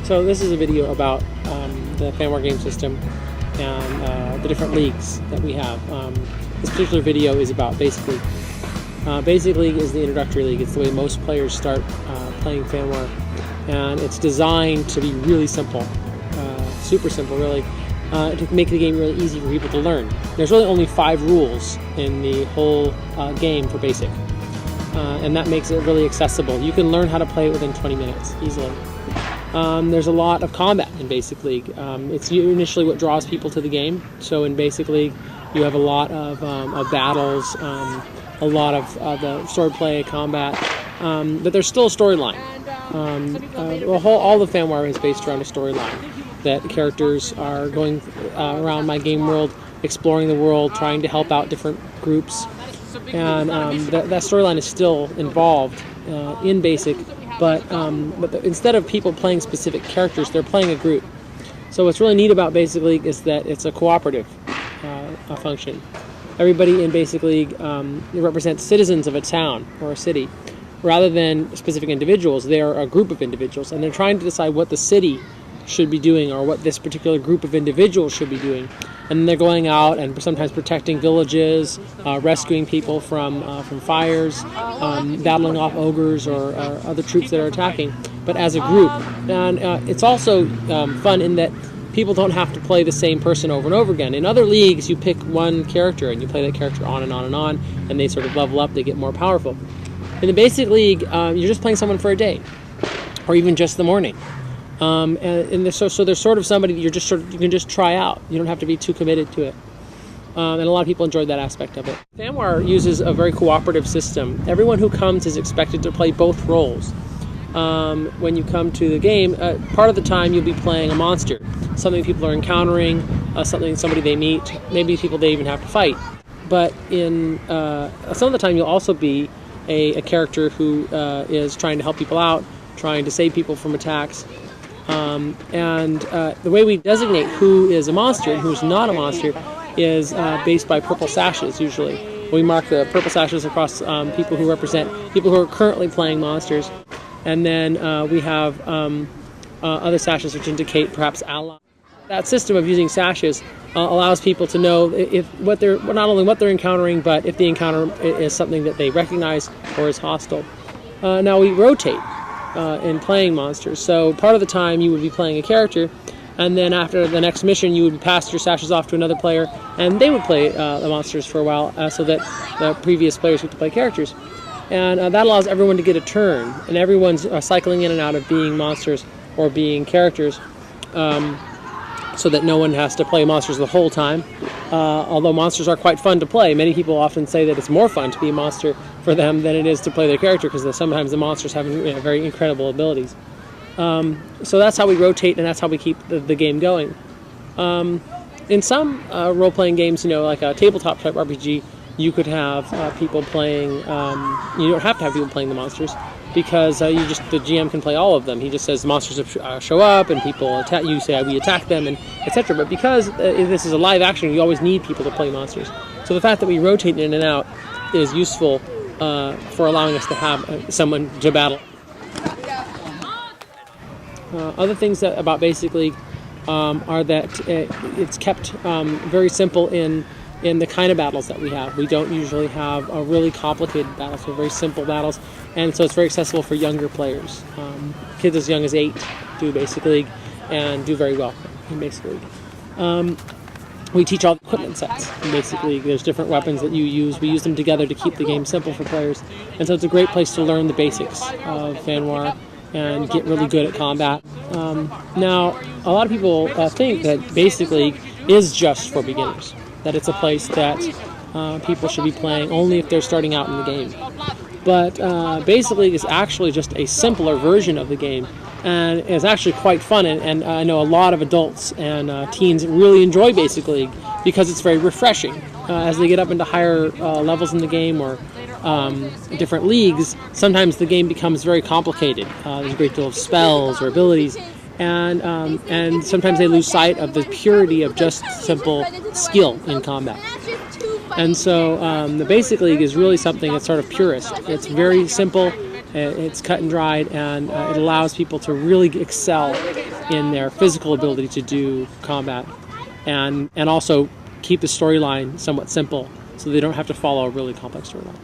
So this is a video about the FanWar game system and the different leagues that we have. This particular video is about Basic League. Basic League is the introductory league. It's the way most players start playing FanWar, and it's designed to be really simple, super simple really, to make the game really easy for people to learn. There's really only 5 rules in the whole game for Basic, and that makes it really accessible. You can learn how to play it within 20 minutes easily. There's a lot of combat in Basic League. It's initially what draws people to the game. So in Basic League, you have a lot of battles, a lot of the swordplay, combat, but there's still a storyline. All the FanWar is based around a storyline. That characters are going around my game world, exploring the world, trying to help out different groups, and that storyline is still involved in Basic. But instead of people playing specific characters, they're playing a group. So what's really neat about Basic League is that it's a cooperative function. Everybody in Basic League represents citizens of a town or a city. Rather than specific individuals, they are a group of individuals, and they're trying to decide what the city should be doing or what this particular group of individuals should be doing. And they're going out and sometimes protecting villages, rescuing people from fires, battling off ogres or other troops that are attacking, but as a group. And it's also fun in that people don't have to play the same person over and over again. In other leagues, you pick one character and you play that character on and on and on, and they sort of level up, they get more powerful. In the Basic League, you're just playing someone for a day, or even just the morning. So there's sort of somebody that you can just try out. You don't have to be too committed to it. And a lot of people enjoyed that aspect of it. FanWar uses a very cooperative system. Everyone who comes is expected to play both roles. When you come to the game, part of the time you'll be playing a monster, something people are encountering, somebody they meet, maybe people they even have to fight. But in some of the time you'll also be a character who is trying to help people out, trying to save people from attacks. The way we designate who is a monster and who's not a monster is based by purple sashes, usually. We mark the purple sashes across people who represent people who are currently playing monsters. And then we have other sashes which indicate perhaps allies. That system of using sashes allows people to know not only what they're encountering, but if the encounter is something that they recognize or is hostile. Now we rotate in playing monsters. So part of the time you would be playing a character, and then after the next mission you would pass your sashes off to another player, and they would play the monsters for a while so that the previous players get to play characters. And that allows everyone to get a turn, and everyone's cycling in and out of being monsters or being characters, so that no one has to play monsters the whole time. Although monsters are quite fun to play, many people often say that it's more fun to be a monster for them than it is to play their character, because sometimes the monsters have very incredible abilities. So that's how we rotate, and that's how we keep the game going. In some role-playing games, like a tabletop type RPG, you could have people playing. You don't have to have people playing the monsters, because the GM can play all of them. He just says the monsters show up and people attack. You say we attack them, and etc. But because this is a live action, you always need people to play monsters. So the fact that we rotate in and out is useful for allowing us to have someone to battle. Other things about Basic League are that it's kept very simple in the kind of battles that we have. We don't usually have really complicated battles. We're very simple battles, and so it's very accessible for younger players. Kids as young as 8 do Basic League and do very well in Basic League. We teach all the equipment sets in Basic League. There's different weapons that you use. We use them together to keep the game simple for players, and so it's a great place to learn the basics of FanWar and get really good at combat. Now, a lot of people think that Basic League is just for beginners, that it's a place that people should be playing only if they're starting out in the game. But Basic League is actually just a simpler version of the game, and it's actually quite fun, and I know a lot of adults and teens really enjoy Basic League because it's very refreshing. As they get up into higher levels in the game or different leagues, sometimes the game becomes very complicated. There's a great deal of spells or abilities, and sometimes they lose sight of the purity of just simple skill in combat. And so the Basic League is really something that's sort of purist. It's very simple, it's cut and dried, and it allows people to really excel in their physical ability to do combat, and also keep the storyline somewhat simple so they don't have to follow a really complex storyline.